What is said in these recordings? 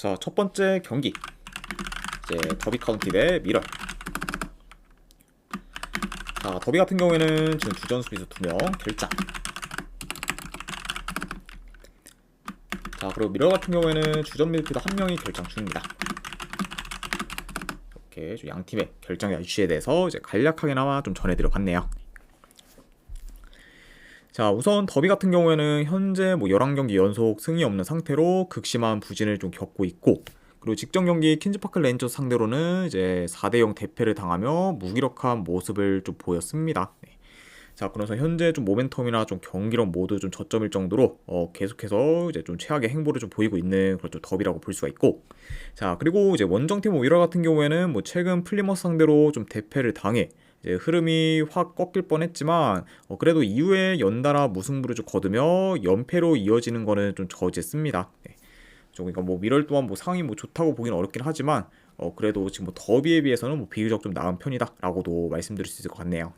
자, 첫 번째 경기 이제 더비 카운티 대 미럴. 자, 더비 같은 경우에는 지금 주전 수비수 2명 결장. 자, 그리고 미럴 같은 경우에는 주전 미드필더 1명이 결장 중입니다. 이렇게 양 팀의 결정 이슈에 대해서 이제 간략하게나마 좀 전해드려 봤네요. 자, 우선 더비 같은 경우에는 현재 11경기 연속 승이 없는 상태로 극심한 부진을 좀 겪고 있고, 그리고 직전 경기 퀸즈파크 레인저스 상대로는 이제 4대0 대패를 당하며 무기력한 모습을 좀 보였습니다. 네. 자, 그래서 현재 좀 모멘텀이나 좀 경기력 모두 좀 저점일 정도로 계속해서 이제 좀 최악의 행보를 좀 보이고 있는 그런 좀 더비라고 볼 수가 있고, 자, 그리고 이제 원정팀 위러 같은 경우에는 최근 플리머스 상대로 좀 대패를 당해 이제 흐름이 확 꺾일 뻔했지만 그래도 이후에 연달아 무승부를 좀 거두며 연패로 이어지는 거는 좀 저지했습니다. 네. 그러니까 미럴 또한 상황이 좋다고 보기는 어렵긴 하지만 그래도 지금 더비에 비해서는 비교적 좀 나은 편이다라고도 말씀드릴 수 있을 것 같네요.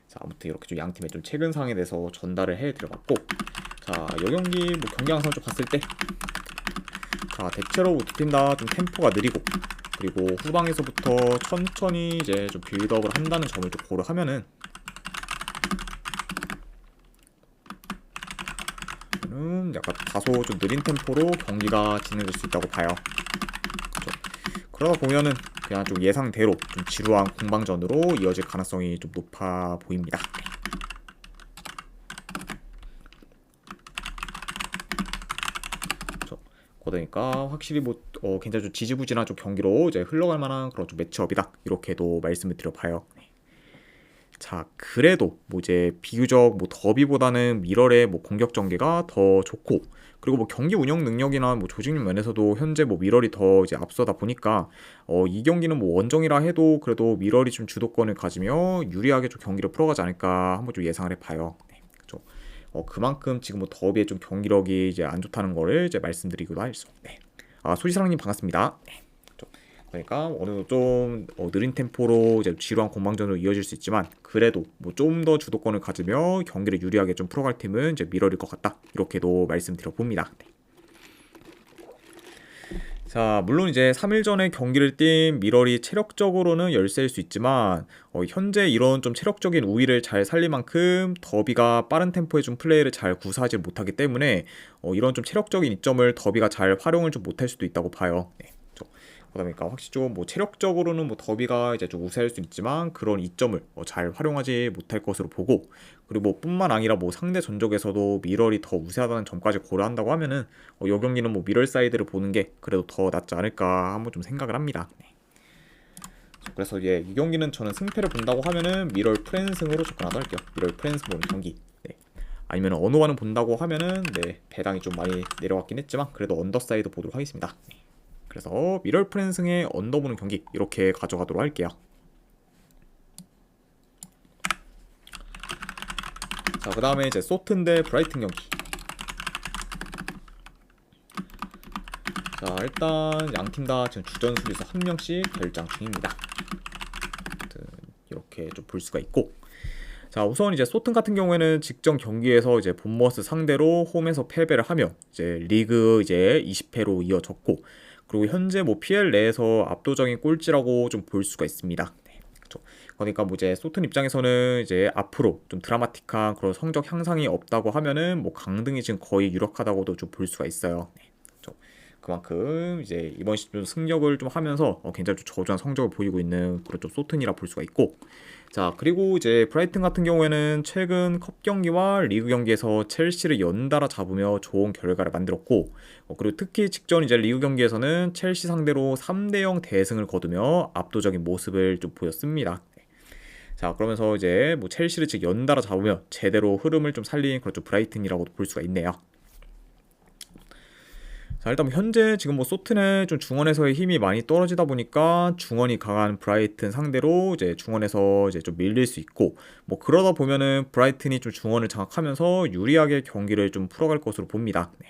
자, 아무튼 이렇게 좀 양 팀의 좀 최근 상황에 대해서 전달을 해드려봤고, 자, 이 경기 경기 양상 좀 봤을 때, 자, 대체로 두 팀 다 좀 템포가 느리고, 그리고 후방에서부터 천천히 이제 좀 빌드업을 한다는 점을 좀 고려하면은 약간 다소 좀 느린 템포로 경기가 진행될 수 있다고 봐요. 그렇죠? 그러다 보면은 그냥 좀 예상대로 좀 지루한 공방전으로 이어질 가능성이 좀 높아 보입니다. 그렇죠? 그러니까 확실히 굉장히 좀 지지부진한 좀 경기로 이제 흘러갈 만한 그런 좀 매치업이다, 이렇게도 말씀을 드려봐요. 자, 그래도 이제 비교적 더비보다는 미럴의 공격 전개가 더 좋고, 그리고 경기 운영 능력이나 조직력 면에서도 현재 미럴이 더 이제 앞서다 보니까 이 경기는 원정이라 해도 그래도 미럴이 좀 주도권을 가지며 유리하게 좀 경기를 풀어가지 않을까 한번 좀 예상을 해봐요. 네, 그렇죠. 그만큼 지금 더비의 좀 경기력이 이제 안 좋다는 거를 이제 말씀드리기도 하죠. 네. 소지사랑님 반갑습니다. 네. 그러니까 어느 좀 느린 템포로 이제 지루한 공방전으로 이어질 수 있지만, 그래도 좀 더 주도권을 가지며 경기를 유리하게 좀 풀어갈 팀은 이제 미럴일 것 같다, 이렇게도 말씀드려 봅니다. 네. 자, 물론 이제 3일 전에 경기를 뛴 미럴이 체력적으로는 열세일 수 있지만 현재 이런 좀 체력적인 우위를 잘 살릴 만큼 더비가 빠른 템포의 좀 플레이를 잘 구사하지 못하기 때문에 이런 좀 체력적인 이점을 더비가 잘 활용을 좀 못할 수도 있다고 봐요. 네. 그러니까 확실히 좀 체력적으로는 더비가 이제 좀 우세할 수 있지만 그런 이점을 잘 활용하지 못할 것으로 보고, 그리고 뿐만 아니라 상대 전적에서도 미럴이 더 우세하다는 점까지 고려한다고 하면은 이 경기는 미럴 사이드를 보는 게 그래도 더 낫지 않을까 한번 좀 생각을 합니다. 네. 그래서 이 경기는 저는 승패를 본다고 하면은 미럴 프랜승으로 접근하도록 할게요. 미럴 프랜승 보는 경기. 네. 아니면 언어와는 본다고 하면은 네, 배당이 좀 많이 내려갔긴 했지만 그래도 언더사이드 보도록 하겠습니다. 네. 그래서 미럴 프랜승의 언더 보는 경기 이렇게 가져가도록 할게요. 자, 그 다음에 이제 소튼 대 브라이튼 경기. 자, 일단 양 팀 다 지금 주전 수비수 1명씩 결장 중입니다. 이렇게 좀 볼 수가 있고, 자, 우선 이제 소튼 같은 경우에는 직전 경기에서 이제 본머스 상대로 홈에서 패배를 하며 이제 리그 이제 20패로 이어졌고, 그리고 현재 PL 내에서 압도적인 꼴찌라고 좀 볼 수가 있습니다. 네, 그렇죠. 그러니까 이제 소튼 입장에서는 이제 앞으로 좀 드라마틱한 그런 성적 향상이 없다고 하면은 강등이 지금 거의 유력하다고도 좀 볼 수가 있어요. 네, 그렇죠. 그만큼 이제 이번 시즌 승력을 좀 하면서 굉장히 좀 저조한 성적을 보이고 있는 그런 좀 소튼이라 볼 수가 있고, 자, 그리고 이제 브라이튼 같은 경우에는 최근 컵 경기와 리그 경기에서 첼시를 연달아 잡으며 좋은 결과를 만들었고, 그리고 특히 직전 이제 리그 경기에서는 첼시 상대로 3대0 대승을 거두며 압도적인 모습을 좀 보였습니다. 자, 그러면서 이제 첼시를 즉 연달아 잡으며 제대로 흐름을 좀 살린 그런 좀 브라이튼이라고도 볼 수가 있네요. 자, 일단 현재 지금 소튼의 좀 중원에서의 힘이 많이 떨어지다 보니까 중원이 강한 브라이튼 상대로 이제 중원에서 이제 좀 밀릴 수 있고, 그러다 보면은 브라이튼이 좀 중원을 장악하면서 유리하게 경기를 좀 풀어갈 것으로 봅니다. 네.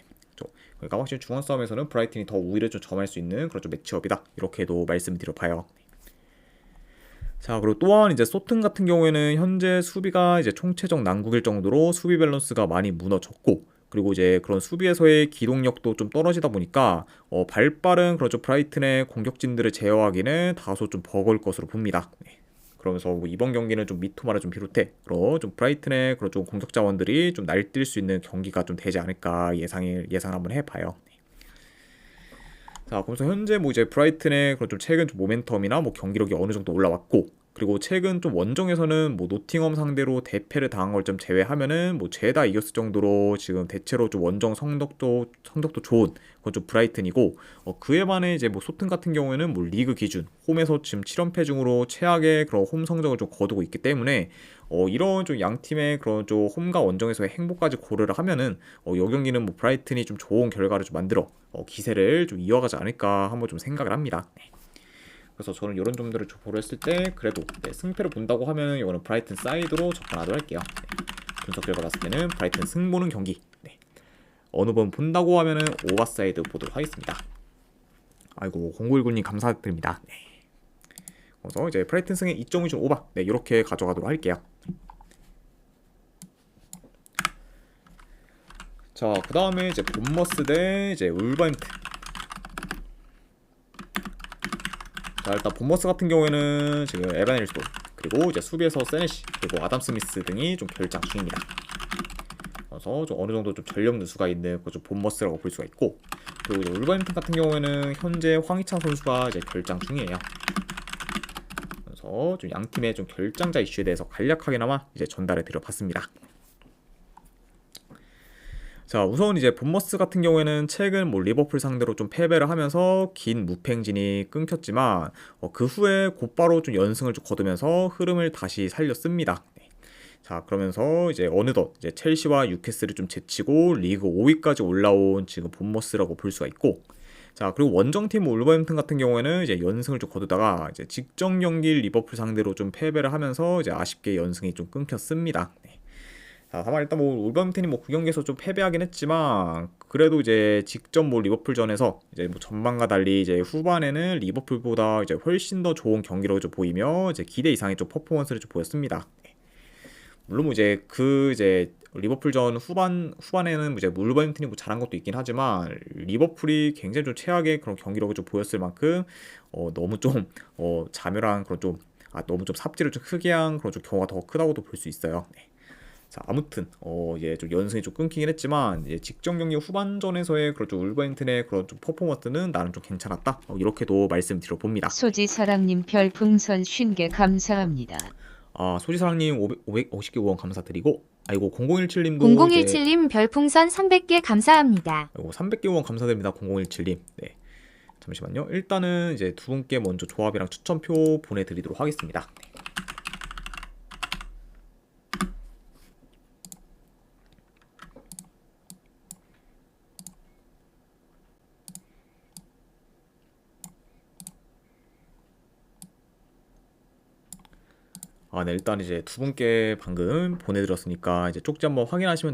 그러니까 확실히 중원 싸움에서는 브라이튼이 더 우위를 좀 점할 수 있는 그런 좀 매치업이다, 이렇게도 말씀드려봐요. 자, 그리고 또한 이제 소튼 같은 경우에는 현재 수비가 이제 총체적 난국일 정도로 수비 밸런스가 많이 무너졌고, 그리고 이제 그런 수비에서의 기동력도 좀 떨어지다 보니까 발빠른 그런 좀 브라이튼의 공격진들을 제어하기는 다소 좀 버거울 것으로 봅니다. 네. 그러면서 뭐 이번 경기는 좀 미토마를 좀 비롯해 그런 좀 브라이튼의 그런 좀 공격 자원들이 좀 날뛸 수 있는 경기가 좀 되지 않을까 예상 한번 해봐요. 자, 그래서 현재 뭐 이제 브라이튼의 그런 좀 최근 좀 모멘텀이나 뭐 경기력이 어느 정도 올라왔고, 그리고 최근 좀 원정에서는 뭐 노팅엄 상대로 대패를 당한 걸 좀 제외하면은 뭐 죄다 이겼을 정도로 지금 대체로 좀 원정 성적도 좋은 그건 좀 브라이튼이고, 그에 반해 이제 뭐 소튼 같은 경우에는 뭐 리그 기준 홈에서 지금 7연패 중으로 최악의 그런 홈 성적을 좀 거두고 있기 때문에 이런 좀 양 팀의 그런 좀 홈과 원정에서의 행보까지 고려를 하면은 이 경기는 뭐 브라이튼이 좀 좋은 결과를 좀 만들어 기세를 좀 이어가지 않을까 한번 좀 생각을 합니다. 네. 그래서 저는 이런 점들을 좀 고려했을 때 그래도 승패를 본다고 하면 이거는 브라이튼 사이드로 접근하도록 할게요. 분석 결과 봤을 때는 브라이튼 승보는 경기. 어느 번 본다고 하면은 오버사이드 보도록 하겠습니다. 아이고 0919님 감사드립니다. 그래서 이제 브라이튼 승의 2.5점 오버 이렇게 가져가도록 할게요. 자, 그 다음에 이제 본머스 대 이제 울버햄튼. 자, 일단 본머스 같은 경우에는 지금 에반 힐스도 그리고 이제 수비에서 세네시 그리고 아담 스미스 등이 좀 결장 중입니다. 그래서 좀 어느 정도 좀 전력 누수가 있는 그 좀 본머스라고 볼 수가 있고, 그리고 이제 울버햄튼 같은 경우에는 현재 황희찬 선수가 이제 결장 중이에요. 그래서 좀 양 팀의 좀 결장자 이슈에 대해서 간략하게나마 이제 전달해 드려봤습니다. 자, 우선 이제 본머스 같은 경우에는 최근 뭐 리버풀 상대로 좀 패배를 하면서 긴 무패행진이 끊겼지만 그 후에 곧바로 좀 연승을 좀 거두면서 흐름을 다시 살렸습니다. 자, 그러면서 이제 어느덧 이제 첼시와 뉴캐슬을 좀 제치고 리그 5위까지 올라온 지금 본머스라고 볼 수가 있고, 자, 그리고 원정팀 울버햄튼 같은 경우에는 이제 연승을 좀 거두다가 이제 직전 경기 리버풀 상대로 좀 패배를 하면서 이제 아쉽게 연승이 좀 끊겼습니다. 자, 다만 일단 뭐 울버햄튼이 뭐 그 경기에서 좀 패배하긴 했지만 그래도 이제 직전 뭐 리버풀전에서 이제 뭐 전반과 달리 이제 후반에는 리버풀보다 이제 훨씬 더 좋은 경기력을 좀 보이며 이제 기대 이상의 좀 퍼포먼스를 좀 보였습니다. 물론 뭐 이제 리버풀전 후반에는 이제 울버햄튼이 뭐 잘한 것도 있긴 하지만 리버풀이 굉장히 좀 최악의 그런 경기력을 좀 보였을 만큼 너무 좀 자멸한 그런 좀 너무 좀 삽질을 좀 크게 한 그런 좀 경우가 더 크다고도 볼 수 있어요. 자, 아무튼 이제 좀 연승이 좀 끊기긴 했지만 이제 직전 경기 후반전에서의 그런 좀 울버햄튼의 그런 좀 퍼포먼스는 나름 좀 괜찮았다. 이렇게도 말씀드려 봅니다. 소지사랑님 별풍선 50개 감사합니다. 소지사랑님 550개 후원 감사드리고, 아이고 0017님도 0017님 별풍선 300개 감사합니다. 아이고 300개 후원 감사드립니다. 0017님. 네. 잠시만요. 일단은 이제 두 분께 먼저 조합이랑 추천표 보내드리도록 하겠습니다. 네, 일단 이제 두 분께 방금 보내드렸으니까 이제 쪽지 한번 확인하시면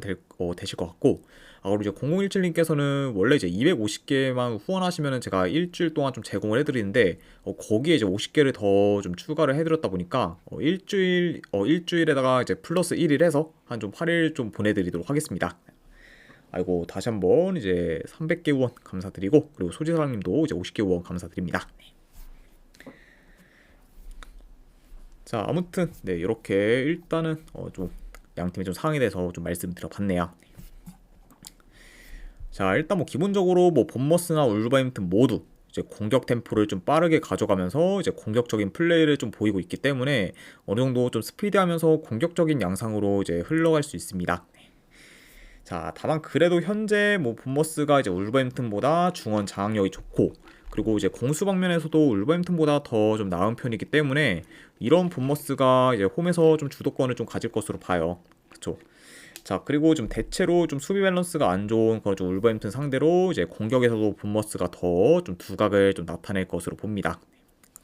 되실 것 같고, 그리고 이제 0017님께서는 원래 이제 250개만 후원하시면은 제가 일주일 동안 좀 제공을 해드리는데 거기에 이제 50개를 더 좀 추가를 해드렸다 보니까 일주일에다가 이제 플러스 1일 해서 한 좀 8일 좀 보내드리도록 하겠습니다. 아이고 다시 한번 이제 300개 후원 감사드리고, 그리고 소지사랑님도 이제 50개 후원 감사드립니다. 자, 아무튼 이렇게 일단은 좀 양팀의 좀 상황에 대해서 좀 말씀드려봤네요. 자, 일단 뭐 기본적으로 뭐 본머스나 울버햄튼 모두 이제 공격 템포를 좀 빠르게 가져가면서 이제 공격적인 플레이를 좀 보이고 있기 때문에 어느 정도 좀 스피디하면서 공격적인 양상으로 이제 흘러갈 수 있습니다. 자, 다만 그래도 현재 뭐 본머스가 이제 울버햄튼보다 중원 장악력이 좋고, 그리고 이제 공수 방면에서도 울버햄튼보다 더 좀 나은 편이기 때문에 이런 본머스가 이제 홈에서 좀 주도권을 좀 가질 것으로 봐요. 그렇죠? 자, 그리고 좀 대체로 좀 수비 밸런스가 안 좋은 그런 좀 울버햄튼 상대로 이제 공격에서도 본머스가 더 좀 두각을 좀 나타낼 것으로 봅니다.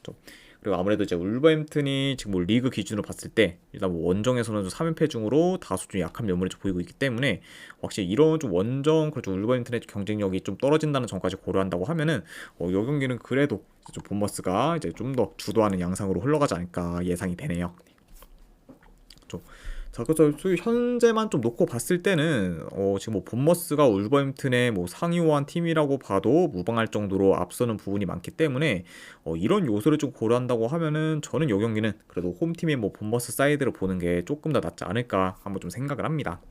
그렇죠? 그리고 아무래도 이제 울버햄튼이 지금 뭐 리그 기준으로 봤을 때 일단 뭐 원정에서는 좀 3연패 중으로 다소 좀 약한 면모를 좀 보이고 있기 때문에 확실히 이런 좀 원정 그렇죠 울버햄튼의 경쟁력이 좀 떨어진다는 점까지 고려한다고 하면은 이 경기는 그래도 좀 본머스가 이제 좀 더 주도하는 양상으로 흘러가지 않을까 예상이 되네요. 그렇죠? 자, 그래서 현재만 좀 놓고 봤을 때는 지금 뭐 본머스가 울버햄튼의 뭐 상위호환 팀이라고 봐도 무방할 정도로 앞서는 부분이 많기 때문에 이런 요소를 좀 고려한다고 하면은 저는 이 경기는 그래도 홈팀의 뭐 본머스 사이드를 보는 게 조금 더 낫지 않을까 한번 좀 생각을 합니다.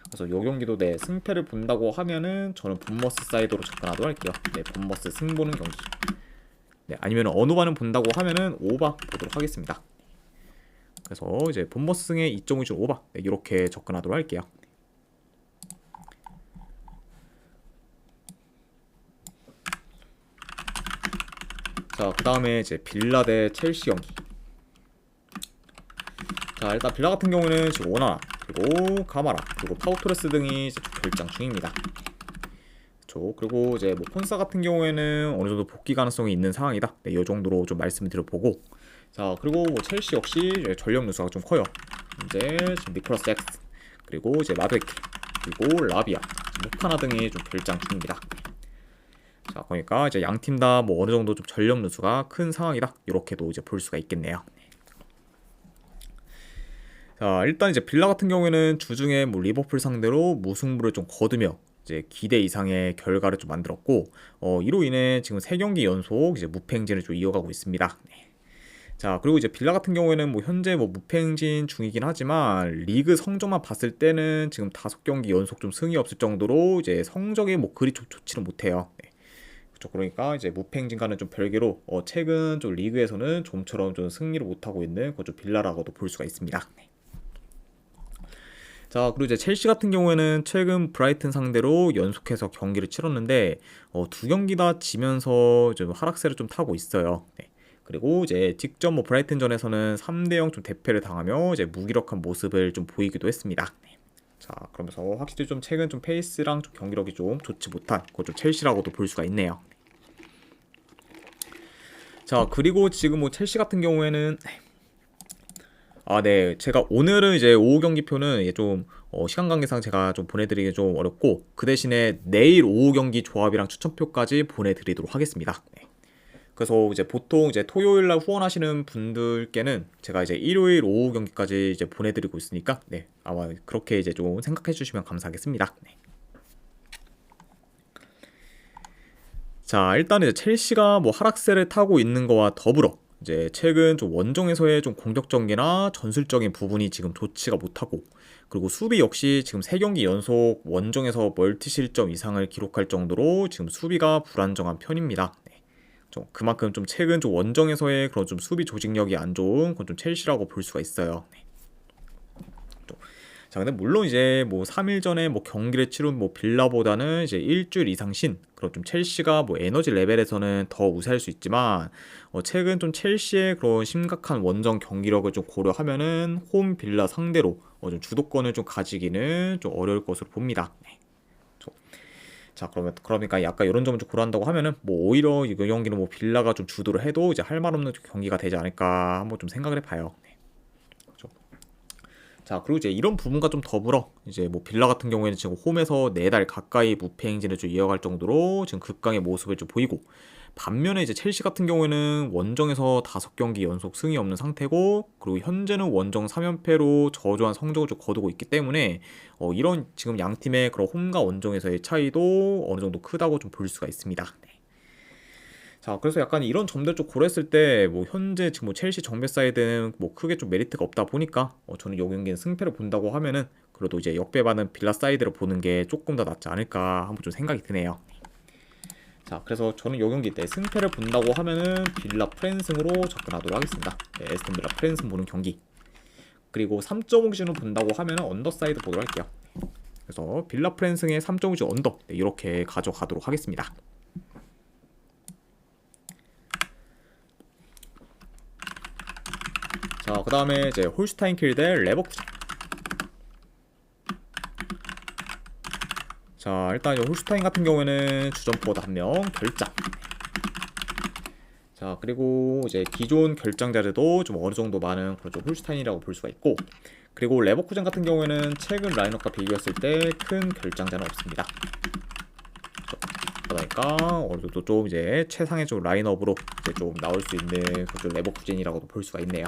그래서 이 경기도 네, 승패를 본다고 하면은 저는 본머스 사이드로 접근하도록 할게요. 네, 본머스 승 보는 경기. 네, 아니면 어노바는 본다고 하면은 오바 보도록 하겠습니다. 그래서 이제 본머스 승의 2.5줄 오바 네, 이렇게 접근하도록 할게요. 자, 그 다음에 이제 빌라 대 첼시 경기. 자, 일단 빌라 같은 경우는 지금 오나나 그리고 가마라 그리고 파우토레스 등이 이제 결장 중입니다. 그리고 이제 뭐 폰사 같은 경우에는 어느 정도 복귀 가능성이 있는 상황이다. 네, 이 정도로 좀 말씀을 드려보고, 자, 그리고 뭐 첼시 역시 전력 누수가 좀 커요. 이제 지금 니콜라스 엑스 그리고 이제 마드웨케 그리고 라비아, 모카나 등이 좀 결장 중입니다. 자, 그러니까 이제 양 팀 다 뭐 어느 정도 좀 전력 누수가 큰 상황이다. 이렇게도 이제 볼 수가 있겠네요. 자, 일단 이제 빌라 같은 경우에는 주중에 뭐 리버풀 상대로 무승부를 좀 거두며 이제 기대 이상의 결과를 좀 만들었고, 이로 인해 지금 3경기 연속 이제 무패행진을 좀 이어가고 있습니다. 네. 자, 그리고 이제 빌라 같은 경우에는 뭐 현재 뭐 무패행진 중이긴 하지만 리그 성적만 봤을 때는 지금 5경기 연속 좀 승이 없을 정도로 이제 성적이 뭐 그리 좋지는 못해요. 네. 그렇죠. 그러니까 이제 무패행진과는 좀 별개로 최근 좀 리그에서는 좀처럼 좀 승리를 못하고 있는 그 좀 빌라라고도 볼 수가 있습니다. 네. 자, 그리고 이제 첼시 같은 경우에는 최근 브라이튼 상대로 연속해서 경기를 치렀는데 2경기 다 지면서 좀 하락세를 좀 타고 있어요. 네. 그리고 이제 직접 뭐 브라이튼전에서는 3대0 좀 대패를 당하며 이제 무기력한 모습을 좀 보이기도 했습니다. 네. 자, 그러면서 확실히 좀 최근 좀 페이스랑 좀 경기력이 좀 좋지 못한 그것 좀 첼시라고도 볼 수가 있네요. 자, 그리고 지금 뭐 첼시 같은 경우에는 네. 제가 오늘은 이제 오후 경기표는 이게 좀 시간 관계상 제가 좀 보내드리기 좀 어렵고, 그 대신에 내일 오후 경기 조합이랑 추천표까지 보내드리도록 하겠습니다. 네. 그래서 이제 보통 이제 토요일날 후원하시는 분들께는 제가 이제 일요일 오후 경기까지 이제 보내드리고 있으니까, 네, 아마 그렇게 이제 좀 생각해 주시면 감사하겠습니다. 네. 자, 일단 이제 첼시가 뭐 하락세를 타고 있는 거와 더불어 이제 최근 좀 원정에서의 좀 공격적이나 전술적인 부분이 지금 좋지가 못하고, 그리고 수비 역시 지금 3경기 연속 원정에서 멀티 실점 이상을 기록할 정도로 지금 수비가 불안정한 편입니다. 네. 좀 그만큼 좀 최근 좀 원정에서의 그런 좀 수비 조직력이 안 좋은 그건 좀 첼시라고 볼 수가 있어요. 네. 자, 근데 물론 이제 뭐 3일 전에 뭐 경기를 치른 뭐 빌라보다는 이제 일주일 이상 쉰 그런 좀 첼시가 뭐 에너지 레벨에서는 더 우세할 수 있지만, 최근 좀 첼시의 그런 심각한 원정 경기력을 좀 고려하면은 홈 빌라 상대로 좀 주도권을 좀 가지기는 좀 어려울 것으로 봅니다. 네. 자, 그러니까 약간 이런 점을 좀 고려한다고 하면은 뭐 오히려 이 경기는 뭐 빌라가 좀 주도를 해도 이제 할 말 없는 경기가 되지 않을까 한번 좀 생각을 해봐요. 네. 자, 그리고 이제 이런 부분과 좀 더불어 이제 뭐 빌라 같은 경우에는 지금 홈에서 4달 가까이 무패 행진을 좀 이어갈 정도로 지금 극강의 모습을 좀 보이고, 반면에 이제 첼시 같은 경우에는 원정에서 5경기 연속 승이 없는 상태고, 그리고 현재는 원정 3연패로 저조한 성적을 좀 거두고 있기 때문에 이런 지금 양 팀의 그런 홈과 원정에서의 차이도 어느 정도 크다고 좀 볼 수가 있습니다. 네. 자, 그래서 약간 이런 점들 좀 고려했을 때 뭐 현재 지금 뭐 첼시 정배 사이드는 뭐 크게 좀 메리트가 없다 보니까 저는 이 경기는 승패를 본다고 하면은 그래도 이제 역배반은 빌라 사이드를 보는 게 조금 더 낫지 않을까 한번 좀 생각이 드네요. 자, 그래서 저는 이 경기 때 승패를 본다고 하면은 빌라 프랜승으로 접근하도록 하겠습니다. 네, 에스턴 빌라 프랜승 보는 경기. 그리고 3.5 기준으로 본다고 하면은 언더 사이드 보도록 할게요. 그래서 빌라 프랜승의 3.5 기준 언더 이렇게 가져가도록 하겠습니다. 자, 그 다음에 이제 홀슈타인 킬 대 레버쿠젠. 자, 일단 이제 홀슈타인 같은 경우에는 주전포드 1명 결장. 자, 그리고 이제 기존 결장자들도 좀 어느 정도 많은 그런 좀 홀슈타인이라고 볼 수가 있고, 그리고 레버쿠젠 같은 경우에는 최근 라인업과 비교했을 때 큰 결장자는 없습니다. 그러니까 어느 정도 좀 이제 최상의 좀 라인업으로 이제 좀 나올 수 있는 그런 레버쿠젠이라고도 볼 수가 있네요.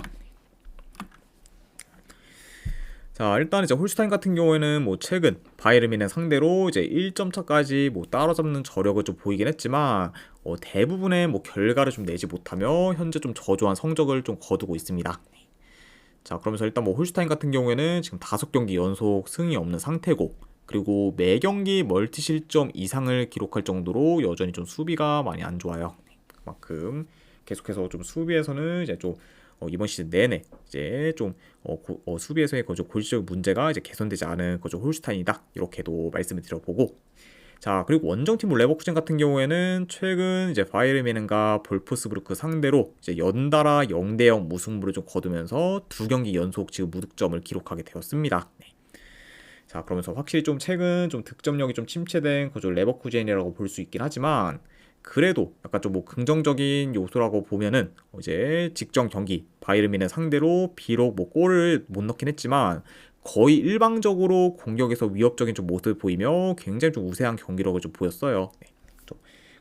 자, 일단 이제 홀슈타인 같은 경우에는 뭐 최근 바이에른 뮌헨 상대로 이제 1점 차까지 뭐 따라잡는 저력을 좀 보이긴 했지만 대부분의 뭐 결과를 좀 내지 못하며 현재 좀 저조한 성적을 좀 거두고 있습니다. 자, 그러면서 일단 뭐 홀슈타인 같은 경우에는 지금 5경기 연속 승이 없는 상태고, 그리고 매 경기 멀티 실점 이상을 기록할 정도로 여전히 좀 수비가 많이 안 좋아요. 그만큼 계속해서 좀 수비에서는 이제 좀 이번 시즌 내내 이제 좀 수비에서의 거저 골질적 문제가 이제 개선되지 않은 거저 홀슈타인이다, 이렇게도 말씀을 드려보고, 자, 그리고 원정팀 레버쿠젠 같은 경우에는 최근 이제 바이에른 뮌헨과 볼프스부르크 상대로 이제 연달아 0대0 무승부를 좀 거두면서 2경기 연속 지금 무득점을 기록하게 되었습니다. 네. 자, 그러면서 확실히 좀 최근 좀 득점력이 좀 침체된 거저 레버쿠젠이라고 볼 수 있긴 하지만, 그래도 약간 좀 뭐 긍정적인 요소라고 보면은 이제 직전 경기 바이에른 뮌헨 상대로 비록 뭐 골을 못 넣긴 했지만 거의 일방적으로 공격에서 위협적인 좀 모습을 보이며 굉장히 좀 우세한 경기력을 좀 보였어요. 네.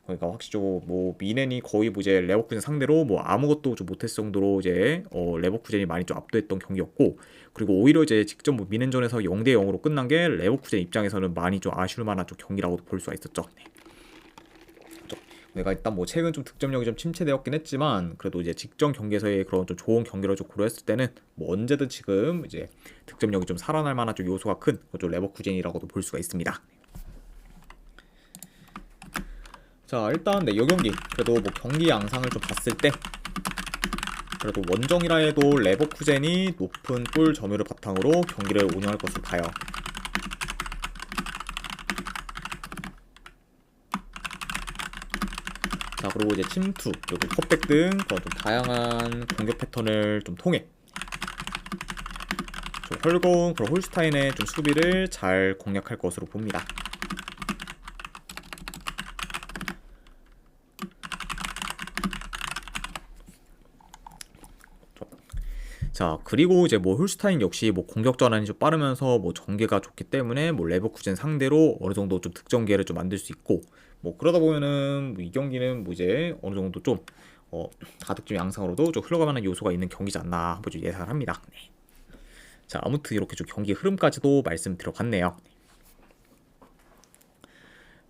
그러니까 확실히 좀뭐 뮌헨이 거의 뭐 이제 레버쿠젠 상대로 뭐 아무것도 좀 못했을 정도로 이제 레버쿠젠이 많이 좀 압도했던 경기였고, 그리고 오히려 이제 직접 뭐 뮌헨전에서 0대 0으로 끝난 게 레버쿠젠 입장에서는 많이 좀 아쉬울 만한 좀 경기라고도 볼 수가 있었죠. 네. 내가 일단 뭐 최근 좀 득점력이 좀 침체되었긴 했지만 그래도 이제 직전 경기에서의 그런 좀 좋은 경기를 좀 고려했을 때는 뭐 언제든 지금 이제 득점력이 좀 살아날 만한 좀 요소가 큰 좀 레버쿠젠이라고도 볼 수가 있습니다. 자, 일단 네, 이 경기 그래도 뭐 경기 양상을 좀 봤을 때 그래도 원정이라 해도 레버쿠젠이 높은 골 점유율을 바탕으로 경기를 운영할 것으로 봐요. 자, 그리고 이제 침투 그리고 컵백 등 그런 좀 다양한 공격 패턴을 좀 통해 좀 헐거운 그런 홀슈타인의 좀 수비를 잘 공략할 것으로 봅니다. 자, 그리고 이제 뭐 홀슈타인 역시 뭐 공격 전환이 좀 빠르면서 뭐 전개가 좋기 때문에 뭐 레버쿠젠 상대로 어느 정도 좀 득점 기회를 좀 만들 수 있고, 뭐 그러다 보면은 뭐 이 경기는 뭐 이제 어느 정도 좀 다득점 양상으로도 좀 흘러갈 만한 요소가 있는 경기지 않나 한번 좀 예상을 합니다. 네. 자, 아무튼 이렇게 좀 경기 흐름까지도 말씀드려봤네요.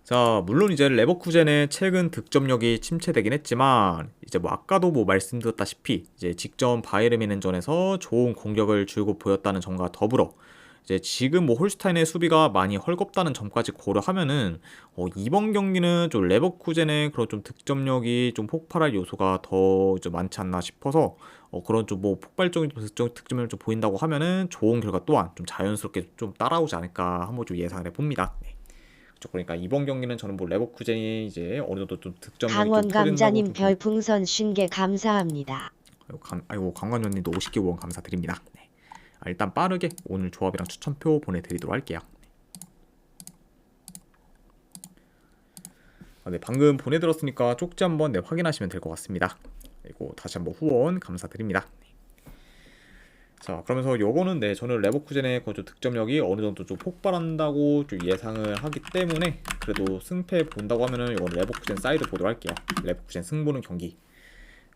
자, 물론 이제 레버쿠젠의 최근 득점력이 침체되긴 했지만 이제 뭐 아까도 뭐 말씀드렸다시피 이제 직전 바이에른 뮌헨전에서 좋은 공격을 줄곧 보였다는 점과 더불어 이제 지금 뭐 홀슈타인의 수비가 많이 헐겁다는 점까지 고려하면은 이번 경기는 좀 레버쿠젠의 그런 좀 득점력이 좀 폭발할 요소가 더 좀 많지 않나 싶어서 그런 좀 뭐 폭발적인 득점을 좀 보인다고 하면은 좋은 결과 또한 좀 자연스럽게 좀 따라오지 않을까 한번 좀 예상을 해봅니다. 네. 그러니까 이번 경기는 저는 뭐 레버쿠젠이 이제 어느 정도 좀 득점력이 좀 강원 터진다고 감자님 좀 별풍선 50개 감사합니다. 아이고 강관장님도 50개 후원 감사드립니다. 네. 일단 빠르게 오늘 조합이랑 추천표 보내드리도록 할게요. 네, 방금 보내드렸으니까 쪽지 한번 확인하시면 될 것 같습니다. 그리고 다시 한번 후원 감사드립니다. 자, 그러면서 요거는 저는 레버쿠젠의 거저 득점력이 어느 정도 좀 폭발한다고 좀 예상을 하기 때문에 그래도 승패 본다고 하면은 요거는 레버쿠젠 사이드 보도록 할게요. 레버쿠젠 승보는 경기.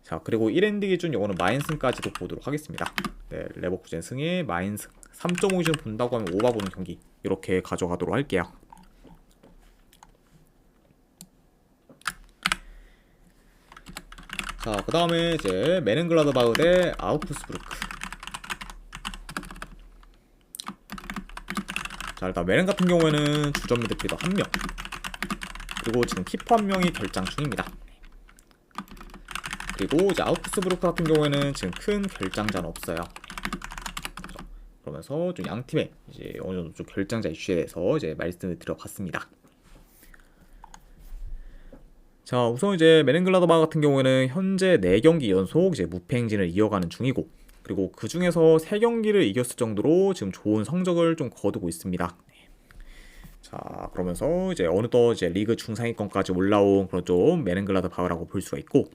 자, 그리고 1엔드 기준 요거는 마인승까지도 보도록 하겠습니다. 네, 레버쿠젠 승에 마인승 3.5 기준 본다고 하면 오바 보는 경기 이렇게 가져가도록 할게요. 자, 그 다음에 이제 메넨글라드바흐 대 아우크스부르크. 자, 일단 메넨 같은 경우에는 주전 미드필더 1명 그리고 지금 키퍼 1명이 결장 중입니다. 그리고 이제 아우크스부르크 같은 경우에는 지금 큰 결장자는 없어요. 그러면서 좀 양 팀의 이제 어느 정도 좀 결장자 이슈에 대해서 이제 말씀을 드려봤습니다. 자, 우선 이제 메넨글라드바흐 같은 경우에는 현재 4경기 연속 이제 무패 행진을 이어가는 중이고, 그리고 그 중에서 3경기를 이겼을 정도로 지금 좋은 성적을 좀 거두고 있습니다. 자, 그러면서 이제 어느덧 이제 리그 중상위권까지 올라온 그런 좀 메넨글라드바흐라고 볼 수가 있고,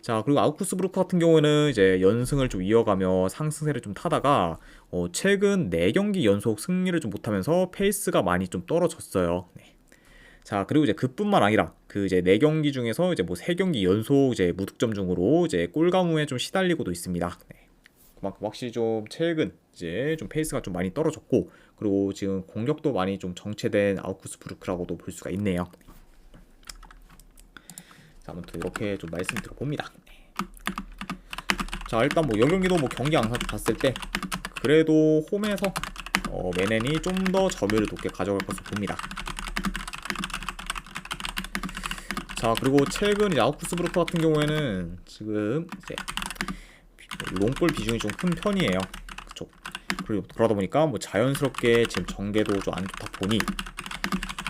자, 그리고 아우크스부르크 같은 경우에는 이제 연승을 좀 이어가며 상승세를 좀 타다가 최근 4경기 연속 승리를 좀 못하면서 페이스가 많이 좀 떨어졌어요. 네. 자, 그리고 이제 그뿐만 아니라 그 이제 4경기 중에서 이제 뭐 3경기 연속 이제 무득점 중으로 이제 골 가무에 좀 시달리고도 있습니다. 네. 그만큼 확실히 좀 최근 이제 좀 페이스가 좀 많이 떨어졌고, 그리고 지금 공격도 많이 좀 정체된 아우크스부르크라고도 볼 수가 있네요. 자, 아무튼 이렇게 좀 말씀드려봅니다. 자, 일단 뭐 이 경기도 뭐 경기 양상 봤을 때 그래도 홈에서 메넨이 좀 더 점유율을 높게 가져갈 것으로 봅니다. 자, 그리고 최근 이제 아우크스부르크 같은 경우에는 지금 이제 롱볼 비중이 좀 큰 편이에요. 그쵸? 그리고 그러다 보니까 뭐 자연스럽게 지금 전개도 좀 안 좋다 보니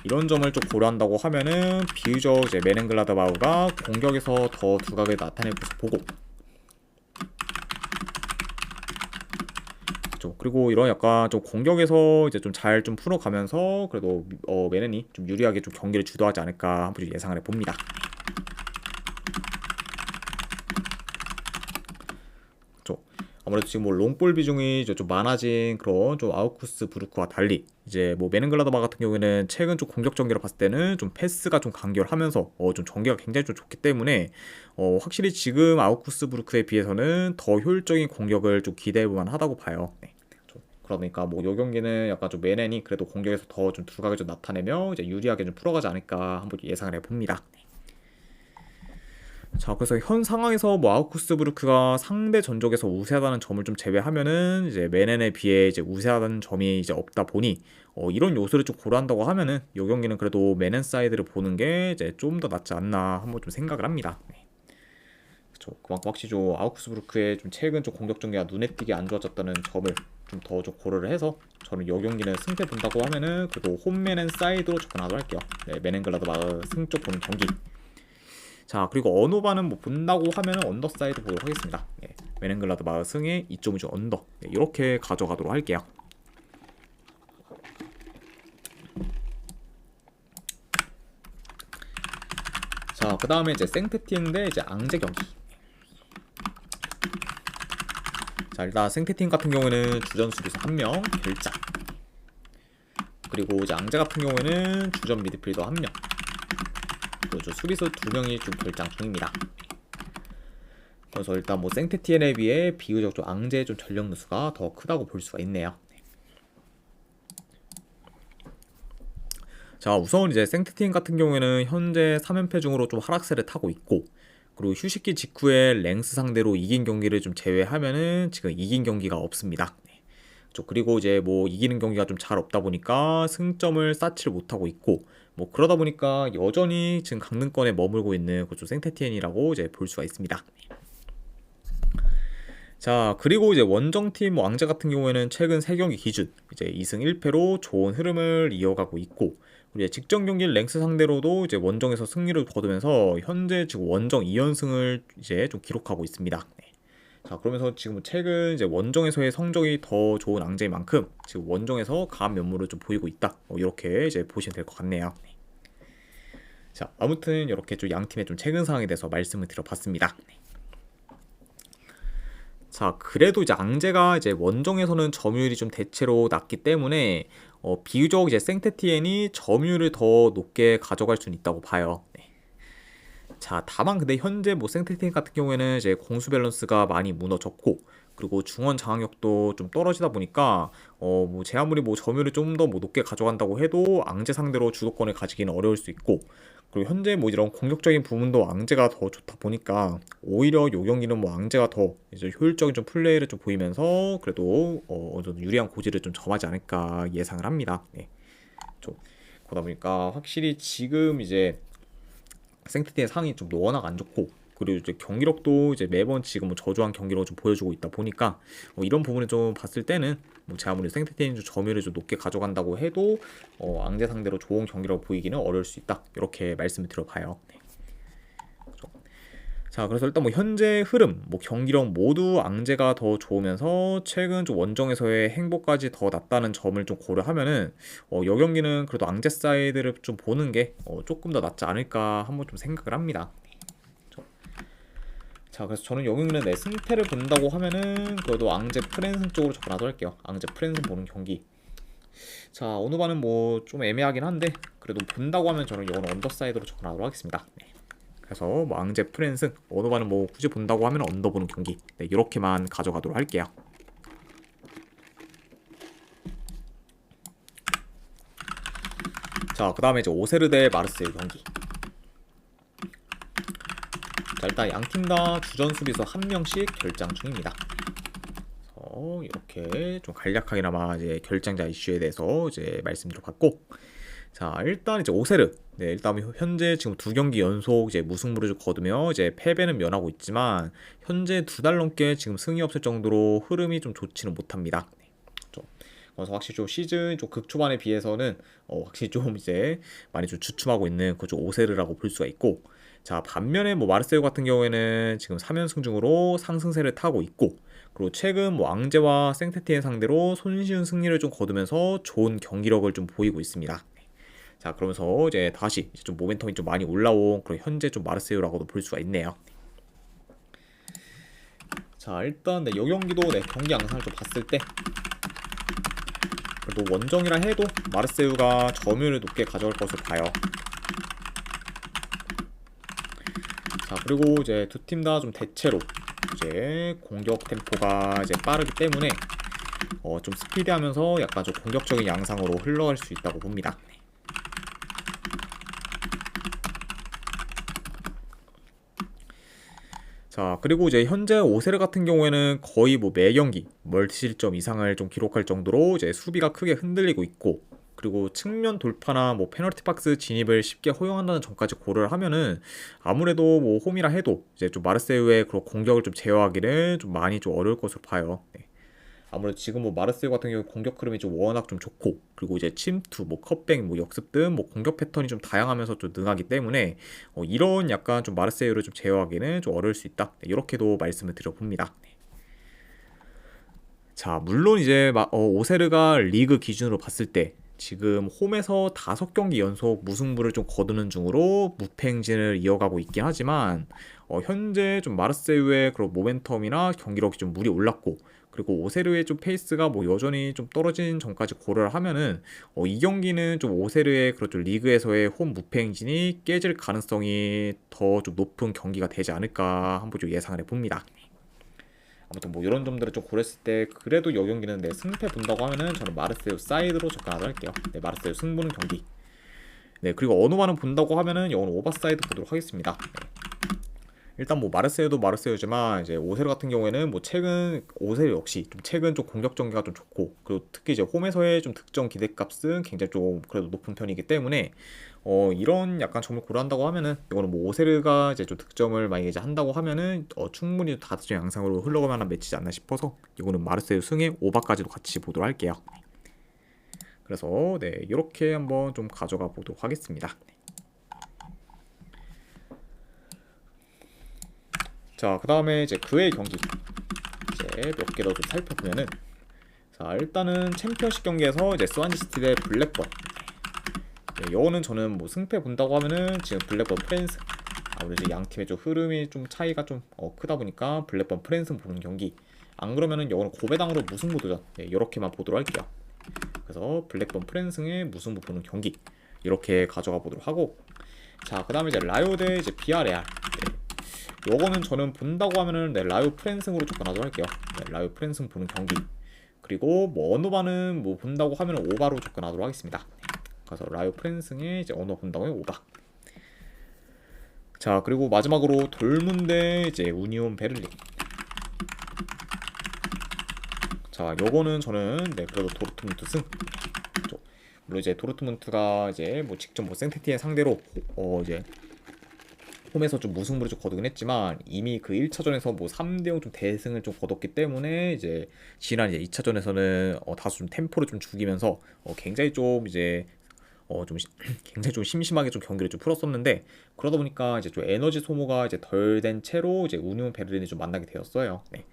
이런 점을 좀 고려한다고 하면은 비유적 이제 메넨글라드바흐가 공격에서 더 두각을 나타낼 것을 보고, 그쵸? 그리고 이런 약간 좀 공격에서 이제 좀 잘 좀 풀어가면서 그래도 메넨이 좀 유리하게 좀 경기를 주도하지 않을까 한번 좀 예상을 해봅니다. 아무래도 지금 뭐 롱볼 비중이 좀 많아진 그런 좀 아우크스부르크와 달리 이제 뭐 메넨글라드바흐 같은 경우에는 최근 좀 공격 전개를 봤을 때는 좀 패스가 좀 간결하면서 좀 전개가 굉장히 좀 좋기 때문에 확실히 지금 아우크스부르크에 비해서는 더 효율적인 공격을 좀 기대해볼 만하다고 봐요. 네. 그러니까 뭐 이 경기는 약간 좀 메넨이 그래도 공격에서 더 좀 두각을 좀 나타내며 이제 유리하게 좀 풀어가지 않을까 한번 예상을 해봅니다. 자, 그래서 현 상황에서 뭐 아우크스부르크가 상대 전적에서 우세하다는 점을 좀 제외하면은 이제 메넨에 비해 이제 우세하다는 점이 이제 없다 보니 이런 요소를 좀 고려한다고 하면은 이 경기는 그래도 메넨 사이드를 보는 게 이제 좀 더 낫지 않나 한번 좀 생각을 합니다. 네. 그렇죠. 그만큼 확실히 좀 아우크스부르크의 좀 최근 좀 공격 전개가 눈에 띄게 안 좋아졌다는 점을 좀 더 좀 고려를 해서 저는 이 경기는 승패 본다고 하면은 그래도 홈 메넨 사이드로 접근하도록 할게요. 네, 메넨글라드바흐 승쪽 보는 경기. 자, 그리고 언어반은 뭐 본다고 하면은 언더사이드 보도록 하겠습니다. 예, 메넨글라드바흐 승에 2.5점 언더. 이렇게 가져가도록 할게요. 자, 그 다음에 이제 생테티엔 대 이제 앙제 경기. 자, 일단 생테티엔 같은 경우에는 주전 수비수 1명 결장. 그리고 이제 앙제 같은 경우에는 주전 미드필더 1명. 그리고 수비수 2명이 좀 결장 중입니다. 그래서 일단 뭐 생테티엔에 비해 비교적 좀 앙제의 좀 전력 누수가 더 크다고 볼 수가 있네요. 자, 우선 이제 생테티엔 같은 경우에는 현재 3연패 중으로 좀 하락세를 타고 있고, 그리고 휴식기 직후에 랭스 상대로 이긴 경기를 좀 제외하면은 지금 이긴 경기가 없습니다. 그리고 이제 뭐 이기는 경기가 좀 잘 없다 보니까 승점을 쌓지를 못하고 있고, 뭐 그러다 보니까 여전히 지금 강등권에 머물고 있는 그쪽 생테티엔이라고 이제 볼 수가 있습니다. 자, 그리고 이제 원정팀 뭐 앙제 같은 경우에는 최근 3경기 기준 이제 2승 1패로 좋은 흐름을 이어가고 있고, 그리고 이제 직전 경기 랭스 상대로도 이제 원정에서 승리를 거두면서 현재 지금 원정 2연승을 이제 좀 기록하고 있습니다. 자, 그러면서 지금 최근 이제 원정에서의 성적이 더 좋은 앙제인 만큼 지금 원정에서 강한 면모를 좀 보이고 있다. 이렇게 이제 보시면 될 것 같네요. 자, 아무튼 이렇게 좀 양 팀의 좀 최근 상황에 대해서 말씀을 드려봤습니다. 자, 그래도 이제 앙제가 이제 원정에서는 점유율이 좀 대체로 낮기 때문에 비교적 이제 생테티엔이 점유율을 더 높게 가져갈 수는 있다고 봐요. 자, 다만 근데 현재 뭐 생테티엔 같은 경우에는 이제 공수 밸런스가 많이 무너졌고, 그리고 중원 장악력도 좀 떨어지다 보니까 뭐 제 아무리 뭐 점유율을 좀 더 뭐 높게 가져간다고 해도 앙제 상대로 주도권을 가지기는 어려울 수 있고, 그리고 현재 뭐 이런 공격적인 부분도 앙제가 더 좋다 보니까 오히려 요 경기는 뭐 앙제가 더 이제 효율적인 좀 플레이를 좀 보이면서 그래도 어느 정도 유리한 고지를 좀 점하지 않을까 예상을 합니다. 네. 그러다 보니까 확실히 지금 이제 생테티의 상이 좀 워낙 안 좋고, 그리고 이제 경기력도 이제 매번 지금 뭐 저조한 경기력을 좀 보여주고 있다 보니까 이런 부분을 좀 봤을 때는 뭐 제가 아무리 생테티엔이 좀 점유율을 좀 높게 가져간다고 해도 앙제 상대로 좋은 경기력을 보이기는 어려울 수 있다. 이렇게 말씀을 드려봐요. 네. 자, 그래서 일단 뭐 현재 흐름, 뭐 경기력 모두 앙제가 더 좋으면서 최근 좀 원정에서의 행보까지 더 낫다는 점을 좀 고려하면은 이 경기는 그래도 앙제 사이드를 좀 보는 게 조금 더 낫지 않을까 한번 좀 생각을 합니다. 자, 그래서 저는 이 경기는 내 승패를 본다고 하면은 그래도 앙제 프랜슨 쪽으로 접근하도록 할게요. 앙제 프랜슨 보는 경기. 자, 어느 반은 뭐 좀 애매하긴 한데 그래도 본다고 하면 저는 이건 언더사이드로 접근하도록 하겠습니다. 네. 그래서 뭐 앙제 프랜승, 언어반은 뭐 굳이 본다고 하면 언더 보는 경기. 네, 이렇게만 가져가도록 할게요. 자, 그 다음에 이제 오세르 대 마르세유 경기. 자, 일단 양팀 다 주전 수비수 한 명씩 결장 중입니다. 이렇게 좀 간략하게나마 이제 결장자 이슈에 대해서 이제 말씀드려봤고, 자, 일단 이제 오세르. 네, 일단 현재 지금 2경기 연속 이제 무승부를 좀 거두며 이제 패배는 면하고 있지만 현재 2달 넘게 지금 승이 없을 정도로 흐름이 좀 좋지는 못합니다. 네, 그래서 확실히 좀 시즌 좀 극초반에 비해서는 확실히 좀 이제 많이 좀 주춤하고 있는 그 좀 오세르라고 볼 수가 있고, 자, 반면에 뭐 마르세유 같은 경우에는 지금 3연승 중으로 상승세를 타고 있고, 그리고 최근 뭐 앙제와 생테티엔 상대로 손쉬운 승리를 좀 거두면서 좋은 경기력을 좀 보이고 있습니다. 자, 그러면서 이제 다시 이제 좀 모멘텀이 좀 많이 올라온 그런 현재 좀 마르세유라고도 볼 수가 있네요. 자, 일단 네, 이 경기도 네, 경기 양상을 좀 봤을 때 그래도 원정이라 해도 마르세유가 점유율을 높게 가져갈 것으로 봐요. 자, 그리고 이제 두 팀 다 좀 대체로 이제 공격 템포가 이제 빠르기 때문에 좀 스피디하면서 약간 좀 공격적인 양상으로 흘러갈 수 있다고 봅니다. 자, 그리고 이제 현재 오세르 같은 경우에는 거의 뭐 매 경기 멀티실점 이상을 좀 기록할 정도로 이제 수비가 크게 흔들리고 있고, 그리고 측면 돌파나 뭐 페널티 박스 진입을 쉽게 허용한다는 점까지 고려를 하면은 아무래도 뭐 홈이라 해도 이제 좀 마르세유의 그런 공격을 좀 제어하기는 좀 많이 좀 어려울 것으로 봐요. 네. 아무래도 지금 뭐 마르세유 같은 경우 공격 흐름이 좀 워낙 좀 좋고, 그리고 이제 침투, 뭐 컵백, 뭐 역습 등 뭐 공격 패턴이 좀 다양하면서 좀 능하기 때문에 이런 약간 좀 마르세유를 좀 제어하기는 좀 어려울 수 있다. 네, 이렇게도 말씀을 드려봅니다. 네. 자, 물론 이제 오세르가 리그 기준으로 봤을 때 지금 홈에서 5경기 연속 무승부를 좀 거두는 중으로 무패 행진을 이어가고 있긴 하지만 현재 좀 마르세유의 그런 모멘텀이나 경기력이 좀 물이 올랐고, 그리고 오세르의 좀 페이스가 뭐 여전히 좀 떨어진 점까지 고려를 하면은 이 경기는 좀 오세르의 그런 좀 리그에서의 홈 무패 행진이 깨질 가능성이 더 좀 높은 경기가 되지 않을까 한번 좀 예상을 해봅니다. 아무튼 뭐 이런 점들을 좀 고렸을 때 그래도 이 경기는 내 승패 본다고 하면은 저는 마르세유 사이드로 접근하도록 할게요. 네, 마르세유 승부는 경기. 네, 그리고 언어만은 본다고 하면은 이건 오버사이드 보도록 하겠습니다. 네. 일단 뭐 마르세유도 마르세유지만 이제 오세르 같은 경우에는 뭐 최근 오세르 역시 좀 최근 좀 공격 전개가 좀 좋고, 그리고 특히 이제 홈에서의 좀 득점 기대값은 굉장히 좀 그래도 높은 편이기 때문에 이런 약간 점을 고려한다고 하면은 이거는 뭐 오세르가 이제 좀 득점을 만약에 이제 한다고 하면은 충분히 다득점 양상으로 흘러갈 만한 매치지 않나 싶어서 이거는 마르세유 승의 오바까지도 같이 보도록 할게요. 그래서 네, 이렇게 한번 좀 가져가 보도록 하겠습니다. 자, 그 다음에 이제 그의 경기 이제 몇 개 더 좀 살펴보면은, 자, 일단은 챔피언십 경기에서 이제 스완지시티 대 블랙번. 네, 이거는 저는 뭐 승패 본다고 하면은 지금 블랙번 프랜스, 아무래도 양 팀의 좀 흐름이 좀 차이가 좀 크다 보니까 블랙번 프랜스 보는 경기. 안 그러면은 이거는 고배당으로 무승부 도전. 네, 이렇게만 보도록 할게요. 그래서 블랙번 프랜스의 무승부 보는 경기 이렇게 가져가 보도록 하고, 자, 그 다음에 이제 라요 대 이제 비아레알. 네. 요거는 저는 본다고 하면은 네, 라요 프랜승으로 접근하도록 할게요. 네, 라요 프랜승 보는 경기. 그리고 뭐 언어바는 뭐 본다고 하면은 오바로 접근하도록 하겠습니다. 네. 그래서 라요 프랜승에 이제 언어 본다고 하면 오바. 자, 그리고 마지막으로 돌문 대 이제 우니온 베를린. 자, 요거는 저는 네, 그래도 도르트문트 승. 물론 이제 도르트문트가 이제 뭐 직접 뭐 생테티엔 상대로 이제 홈에서 좀 무승부를 좀 거두긴 했지만 이미 그 1차전에서 뭐 3대0 좀 대승을 좀 거뒀기 때문에 이제 지난 이제 2차전에서는 다소 좀 템포를 좀 죽이면서 굉장히 좀 이제 좀 굉장히 좀 심심하게 좀 경기를 좀 풀었었는데, 그러다 보니까 이제 좀 에너지 소모가 이제 덜 된 채로 이제 우니온 베를린이 좀 만나게 되었어요. 네.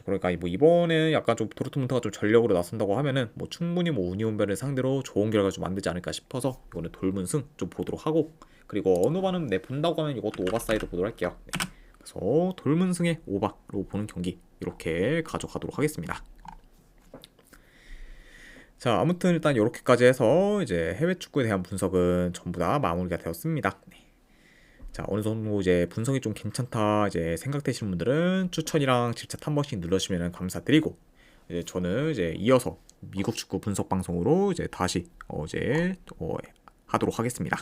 그러니까 뭐 이번에는 약간 좀 도르트문트가 좀 전력으로 나선다고 하면은 뭐 충분히 뭐 우니온 베를린 상대로 좋은 결과 좀 만들지 않을까 싶어서 이거는 돌문승 좀 보도록 하고, 그리고 언어바는 네, 본다고 하면 이것도 오버사이드 보도록 할게요. 네. 그래서 돌문승의 오바로 보는 경기 이렇게 가져가도록 하겠습니다. 자, 아무튼 일단 이렇게까지 해서 이제 해외 축구에 대한 분석은 전부 다 마무리가 되었습니다. 네. 자, 어느 정도 이제 분석이 좀 괜찮다 이제 생각되시는 분들은 추천이랑 집착 한 번씩 눌러주시면 감사드리고, 이제 저는 이제 이어서 미국 축구 분석 방송으로 이제 다시 하도록 하겠습니다.